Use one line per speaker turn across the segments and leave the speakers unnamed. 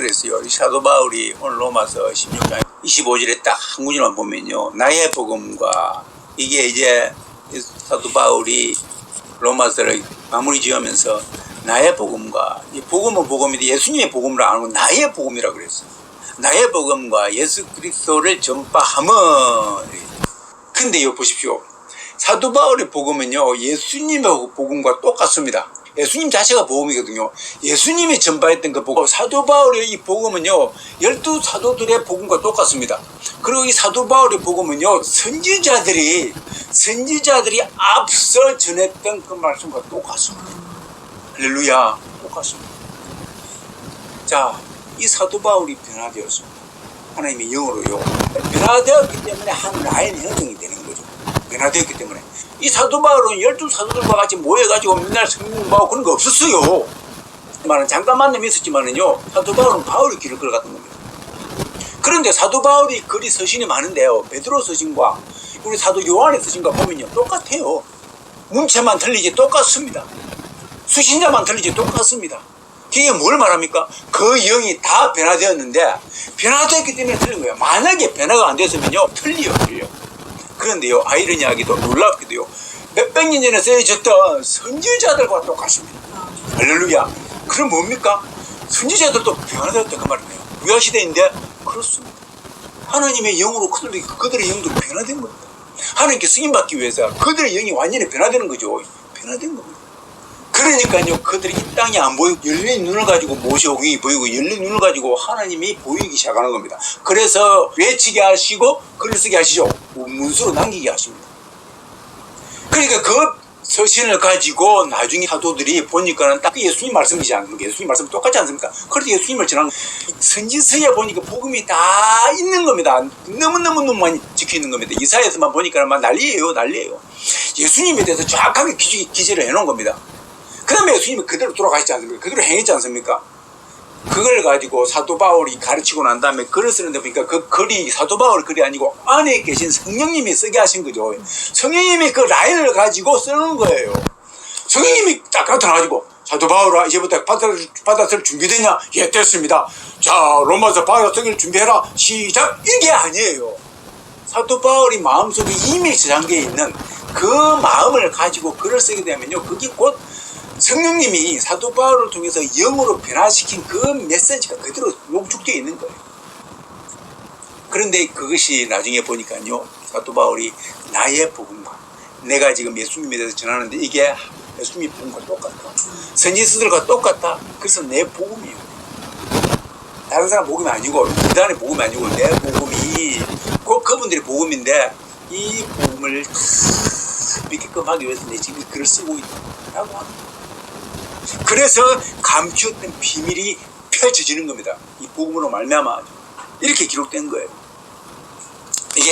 그랬어요. 이 사도 바울이 오늘 로마서 16장 25절에 딱 한 구절만 보면요. 나의 복음과 이게 이제 사도 바울이 로마서를 마무리 지으면서 나의 복음과 이 복음은 복음인데 예수님의 복음을 안 하고 나의 복음이라고 그랬어요. 나의 복음과 예수 그리스도를 전파함은. 근데 이거 보십시오. 사도 바울의 복음은요 예수님의 복음과 똑같습니다. 예수님 자체가 복음이거든요. 예수님이 전파했던 그 복음, 사도 바울의 이 복음은요 12사도들의 복음과 똑같습니다. 그리고 이 사도 바울의 복음은요 선지자들이 앞서 전했던 그 말씀과 똑같습니다. 할렐루야, 똑같습니다. 자, 이 사도 바울이 변화되었습니다. 하나님의 영으로요 변화되었기 때문에 한 라인 형성이 되는 거죠. 변화되었기 때문에 이 사도 바울은 12사도들과 같이 모여가지고 맨날 성경 공부하고 그런 거 없었어요. 잠깐 만남이 있었지만은요 사도 바울은 바울의 길을 걸어갔던 겁니다. 그런데 사도 바울이 글이 서신이 많은데요 베드로 서신과 우리 사도 요한의 서신과 보면요 똑같아요. 문체만 틀리지 똑같습니다. 수신자만 틀리지 똑같습니다. 그게 뭘 말합니까? 그 영이 다 변화되었는데 변화됐기 때문에 틀린 거예요. 만약에 변화가 안 됐으면요 틀려. 그런데요 아이러니하게도 놀랍게도요 몇백 년 전에 쓰여졌던 선지자들과 똑같습니다. 할렐루야. 그럼 뭡니까? 선지자들도 변화되었다 그 말이에요. 구약시대인데 그렇습니다. 하나님의 영으로 그들의 영도 변화된 겁니다. 하나님께 승인받기 위해서 그들의 영이 완전히 변화되는 거죠. 변화된 겁니다. 그러니까요 그들이 이 땅이 안 보이고 열린 눈을 가지고 모세오경이 보이고 열린 눈을 가지고 하나님이 보이기 시작하는 겁니다. 그래서 외치게 하시고 글을 쓰게 하시죠. 문서로 남기게 하십니다. 그러니까 그 서신을 가지고 나중에 사도들이 보니까는 딱 예수님 말씀이지 않습니까? 예수님 말씀 똑같지 않습니까? 그래서 예수님을 전한 선지서에 보니까 복음이 다 있는 겁니다. 너무너무 많이 적혀 있는 겁니다. 이사야에서만 보니까 막 난리예요. 예수님에 대해서 정확하게 기재를 해놓은 겁니다. 그 다음에 예수님이 그대로 돌아가시지 않습니까? 그대로 행했지 않습니까? 그걸 가지고 사도 바울이 가르치고 난 다음에 글을 쓰는데 보니까 그 글이 사도 바울 글이 아니고 안에 계신 성령님이 쓰게 하신 거죠. 성령님이 그 라인을 가지고 쓰는 거예요. 성령님이 딱 나타나가지고 사도 바울아 이제부터 받아쓸 준비되냐? 예 됐습니다. 자 로마서 받아쓰기를 준비해라 시작. 이게 아니에요. 사도 바울이 마음속에 이미 저장되어 있는 그 마음을 가지고 글을 쓰게 되면요 그게 곧 성령님이 사도 바울을 통해서 영으로 변화시킨 그 메시지가 그대로 농축되어 있는 거예요. 그런데 그것이 나중에 보니까요 사도 바울이 나의 복음과 내가 지금 예수님에 대해서 전하는데 이게 예수님의 복음과 똑같다. 선지서들과 똑같다. 그래서 내 복음이에요. 다른 사람 복음이 아니고 이단의 복음이 아니고 내 복음이 꼭 그분들의 복음인데 이 복음을 믿게끔 하기 위해서 내 지금 이 글을 쓰고 있다고 합니다. 그래서 감추었던 비밀이 펼쳐지는 겁니다. 이 복음으로 말미암아 이렇게 기록된 거예요. 이게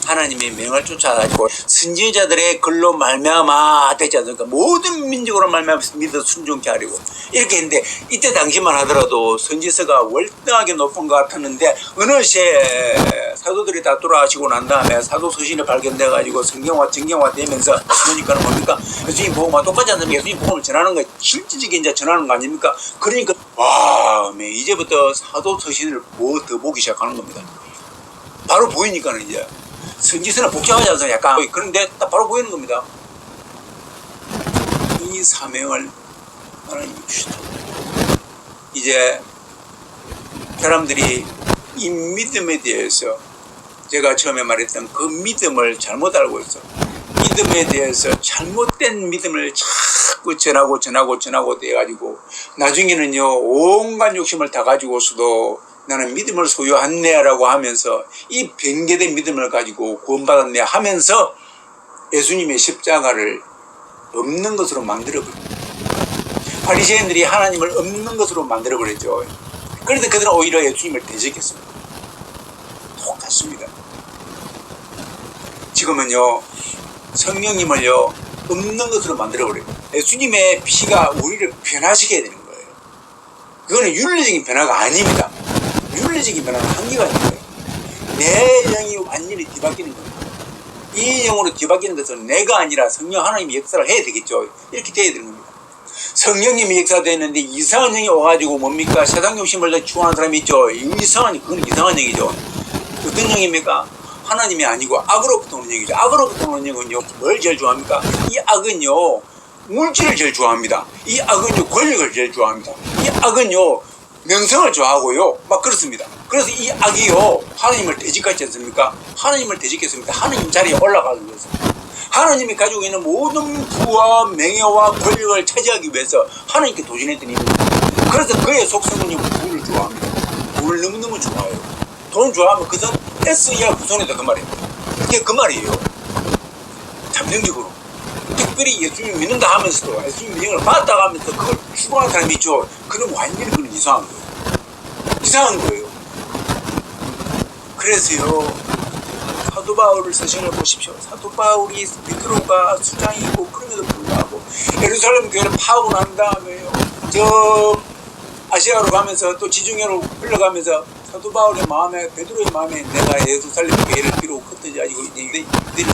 하나님의 명을 쫓아가지고 선지자들의 글로 말미암아 되지 않습니까? 모든 민족으로 말미암아 믿어 순종케 하려고 이렇게 했는데 이때 당시만 하더라도 선지서가 월등하게 높은 것 같았는데 어느새 사도들이 다 돌아가시고 난 다음에 사도 서신이 발견돼가지고 성경화 정경화 되면서 그러니까는 뭡니까? 예수님 복음과 똑같지 않습니까? 예수님 복음을 전하는 거 실질적인 이제 전하는 거 아닙니까? 그러니까 와 이제부터 사도 서신을 더 보기 시작하는 겁니다. 바로 보이니까는 이제 선지서는 복잡하지 않습니까? 약간 그런데 딱 바로 보이는 겁니다. 이 사명을 하나님이 주시다. 이제 사람들이 이 믿음에 대해서 제가 처음에 말했던 그 믿음을 잘못 알고 있어. 믿음에 대해서 잘못된 믿음을 자꾸 전하고 돼가지고 나중에는요 온갖 욕심을 다 가지고서도 나는 믿음을 소유했네 라고 하면서 이 변개된 믿음을 가지고 구원받았네 하면서 예수님의 십자가를 없는 것으로 만들어버립니다. 바리새인들이 하나님을 없는 것으로 만들어버렸죠. 그런데 그들은 오히려 예수님을 대적했습니다. 똑같습니다. 지금은요 성령님을요 없는 것으로 만들어버려요. 예수님의 피가 우리를 변화시켜야 되는 거예요. 그거는 윤리적인 변화가 아닙니다. 윤리적인 변화는 한계가 있는 거예요. 내 영이 완전히 뒤바뀌는 겁니다. 이 영으로 뒤바뀌는 것은 내가 아니라 성령 하나님이 역사를 해야 되겠죠. 이렇게 돼야 되는 겁니다. 성령님이 역사되는데 이상한 영이 와가지고 뭡니까? 세상 욕심을 더 추구하는 사람이 있죠. 그건 이상한 영이죠. 어떤 영입니까? 하나님이 아니고 악으로부터 오는 영이죠. 악으로부터 오는 영은요, 뭘 제일 좋아합니까? 이 악은요, 물질을 제일 좋아합니다. 이 악은요, 권력을 제일 좋아합니다. 이 악은요, 명성을 좋아하고요, 막 그렇습니다. 그래서 이 악이요, 하나님을 대적하지 않습니까? 하나님을 대적했습니다. 하나님 자리에 올라가기 위해서. 하나님이 가지고 있는 모든 부와 명예와 권력을 차지하기 위해서 하나님께 도전했던 입니다. 그래서 그의 속성은요, 부를 좋아합니다. 부를 너무너무 좋아해요. 돈 좋아하면 그것은 S야 후손이다, 그 말이에요. 그게 그 말이에요. 잠정적으로. 특별히 예수님 믿는다 하면서도 예수님 명령을 받았다 하면서 그걸 추구하는 사람이 있죠. 그럼 완전히 그건 이상한 거예요. 이상한 거예요. 그래서요, 사도 바울을 서신을 보십시오. 사도 바울이 베드로가 수장이고 그럼에도 불구하고 예루살렘 교회를 파고 난 다음에요, 저 아시아로 가면서 또 지중해로 흘러가면서 사도 바울의 마음에, 베드로의 마음에 내가 예루살렘 교회를 비록 흩어져 가지고 이들이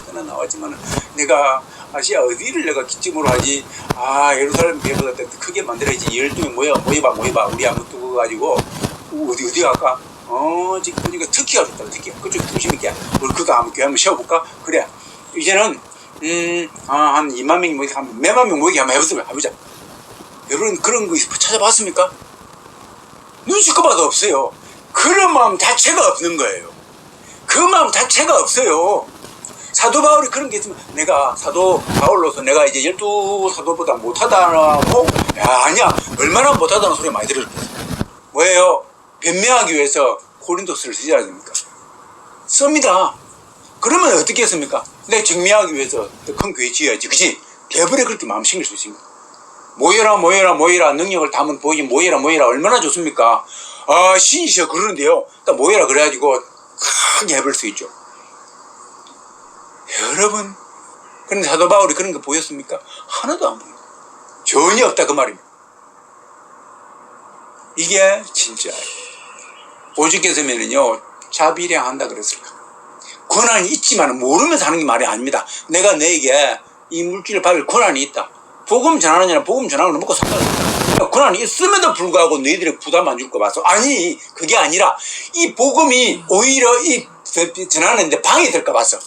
떠나 나왔지만 내가 아시아 어디를 내가 기점으로 하지? 예루살렘 교회보다 더 크게 만들어야지. 12명 모여봐. 우리 한번 두고 가지고 어디 갈까? 지금 보니까 터키가 좋다. 터키. 그쪽 중심 있게. 우리 그거 한번 교회 한번 세워볼까? 그래. 이제는 한 2만 명이 모이게 한 몇만 명 모이게 한번 해보자. 여러분 그런 거 찾아봤습니까? 눈치껏 봐도 없어요. 그런 마음 자체가 없는 거예요. 그 마음 자체가 없어요. 사도 바울이 그런 게 있으면 내가 사도 바울로서 내가 이제 12사도보다 못하다고? 아니야. 얼마나 못하다는 소리 많이 들었겠어요. 뭐예요? 변명하기 위해서 고린도서를 쓰지 않습니까? 씁니다. 그러면 어떻게 했습니까? 내가 증명하기 위해서 더 큰 교회 지어야지. 그치? 대부분에 그렇게 마음 챙길 수 있습니다. 모여라 능력을 담은 보이지 모여라 얼마나 좋습니까? 신이셔 그러는데요, 딱 모여라 그래가지고 크게 해볼 수 있죠. 여러분, 그런데 사도 바울이 그런 거 보였습니까? 하나도 안 보여요. 전혀 없다 그 말입니다. 이게 진짜예요. 오죽했으면요 자비량한다 그랬을까. 권한이 있지만 모르면서 하는 게 말이 아닙니다. 내가 너에게 이 물질을 받을 권한이 있다. 복음 전하느냐 복음 전하는 거 먹고 상관없다. 권한이 있음에도 불구하고 너희들이 부담 안 줄 거 봐서. 아니 그게 아니라 이 복음이 오히려 이 전하는데 방해될까 봐서.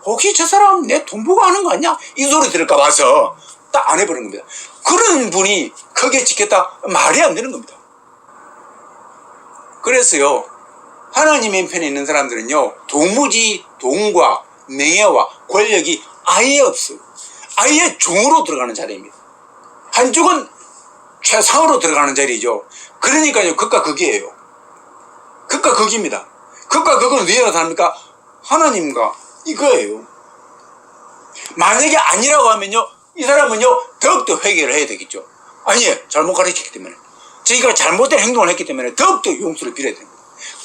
혹시 저 사람 내 돈 보고 하는 거 아니야? 이 소리 들을까 봐서 딱 안 해버린 겁니다. 그런 분이 크게 지켰다? 말이 안 되는 겁니다. 그래서요, 하나님의 편에 있는 사람들은요, 도무지 돈과 명예와 권력이 아예 없어요. 아예 종으로 들어가는 자리입니다. 한쪽은 최상으로 들어가는 자리죠. 그러니까요, 극과 극이에요. 극과 극입니다. 극과 극은 어디에 나타납니까? 하나님과 이거예요. 만약에 아니라고 하면요, 이 사람은요, 더욱더 회개를 해야 되겠죠. 아니에요. 잘못 가르쳤기 때문에. 저희가 잘못된 행동을 했기 때문에 더욱더 용서를 빌어야 됩니다.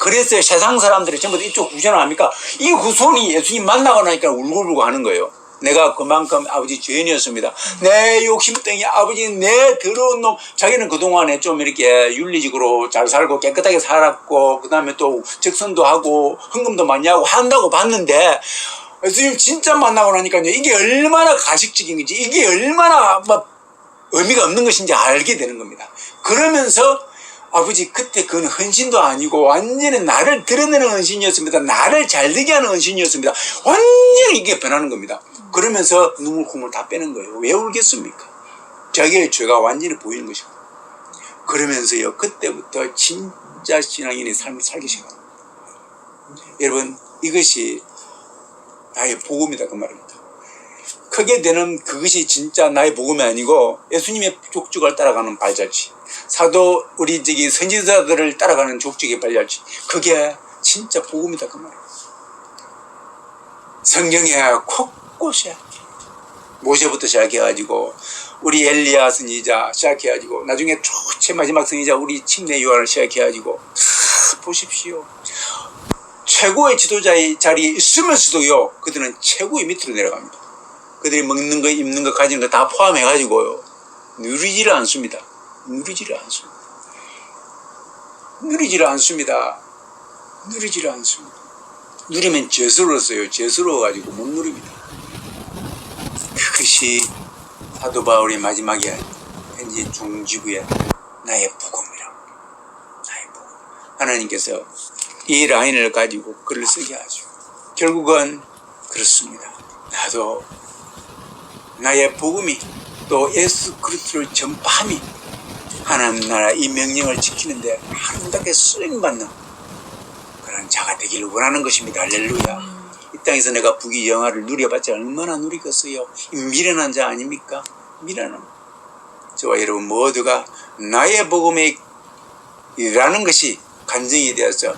그래서 세상 사람들이 전부 다 이쪽 후손을 합니까? 이 후손이 예수님 만나고 나니까 울고불고 하는 거예요. 내가 그만큼 아버지 죄인이었습니다. 내 욕심덩이 아버지 내 더러운 놈. 자기는 그동안에 좀 이렇게 윤리적으로 잘 살고 깨끗하게 살았고 그 다음에 또 적선도 하고 헌금도 많이 하고 한다고 봤는데 예수님 진짜 만나고 나니까요, 이게 얼마나 가식적인 건지, 이게 얼마나 의미가 없는 것인지 알게 되는 겁니다. 그러면서 아버지 그때 그건 헌신도 아니고 완전히 나를 드러내는 헌신이었습니다. 나를 잘되게 하는 헌신이었습니다. 완전히 이게 변하는 겁니다. 그러면서 눈물 콧물 다 빼는 거예요. 왜 울겠습니까? 자기의 죄가 완전히 보이는 것이고. 그러면서요, 그때부터 진짜 신앙인의 삶을 살기 시작합니다. 여러분, 이것이 나의 복음이다 그 말입니다. 크게 되는 그것이 진짜 나의 복음이 아니고 예수님의 족적을 따라가는 발자취, 사도 우리 선지자들을 따라가는 족적의 발자취, 그게 진짜 복음이다 그 말이에요. 성경에 곳곳에 모세부터 시작해가지고 우리 엘리야 선지자 시작해가지고 나중에 최 마지막 선지자 우리 침례 요한을 시작해가지고 다 보십시오. 최고의 지도자의 자리에 있으면서도요, 그들은 최고의 밑으로 내려갑니다. 그들이 먹는 거, 입는 거, 가지는 거 다 포함해가지고요, 누리지를 않습니다. 누리지를 않습니다. 누리면 죄스러웠어요. 죄스러워가지고 못 누립니다. 그것이 사도 바울이 마지막에 편지 중지부에 나의 복음이라. 나의 복음. 하나님께서 이 라인을 가지고 글을 쓰게 하죠. 결국은 그렇습니다. 나도 나의 복음이 또 예수 그리스도를 전파함이 하나님 나라 이 명령을 지키는데 아름답게 쓰임받는 그런 자가 되기를 원하는 것입니다. 할렐루야. 이 땅에서 내가 부귀영화를 누려봤자 얼마나 누리겠어요. 미련한 자 아닙니까? 미련한 저와 여러분 모두가 나의 복음이라는 것이 간증이 되어서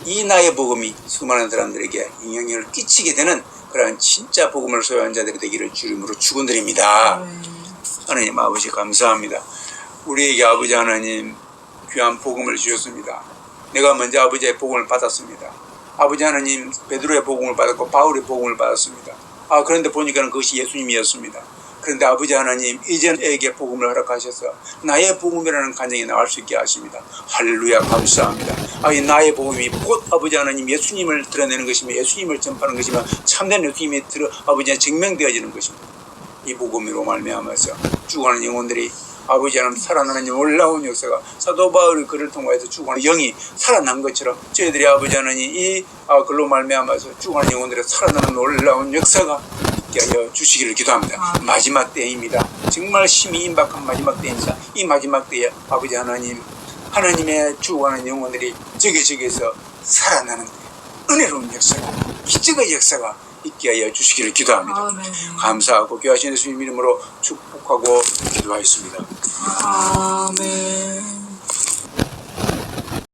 이 나의 복음이 수많은 사람들에게 영향을 끼치게 되는 그러한 진짜 복음을 소유한 자들이 되기를 주님으로 축원드립니다. 하나님 아버지 감사합니다. 우리에게 아버지 하나님 귀한 복음을 주셨습니다. 내가 먼저 아버지의 복음을 받았습니다. 아버지 하나님 베드로의 복음을 받았고 바울의 복음을 받았습니다. 그런데 보니까 그것이 예수님이었습니다. 그런데 아버지 하나님 이전에게 복음을 허락하셔서 나의 복음이라는 간증이 나올 수 있게 하십니다. 할렐루야 감사합니다. 이 나의 복음이 곧 아버지 하나님 예수님을 드러내는 것이며 예수님을 전파하는 것이며 참된 예수님이 아버지 증명되어지는 것입니다. 이 복음으로 말미암아서 죽어가는 영혼들이 아버지 하나님 살아나는 놀라운 역사가 사도 바울의 글을 통해서 죽어가는 영이 살아난 것처럼 저희들이 아버지 하나님 이 글로 말미암아서 죽어가는 영혼들의 살아나는 놀라운 역사가 있게 하여 주시기를 기도합니다. 마지막 때입니다. 정말 심히 임박한 마지막 때입니다. 이 마지막 때에 아버지 하나님 하나님의 죽어가는 영혼들이 저기저기에서 살아나는 은혜로운 역사가 기적의 역사가 있게 하여 주시기를 기도합니다. 감사하고 귀하신 예수님 이름으로 축복하고 기도하였습니다.
아멘.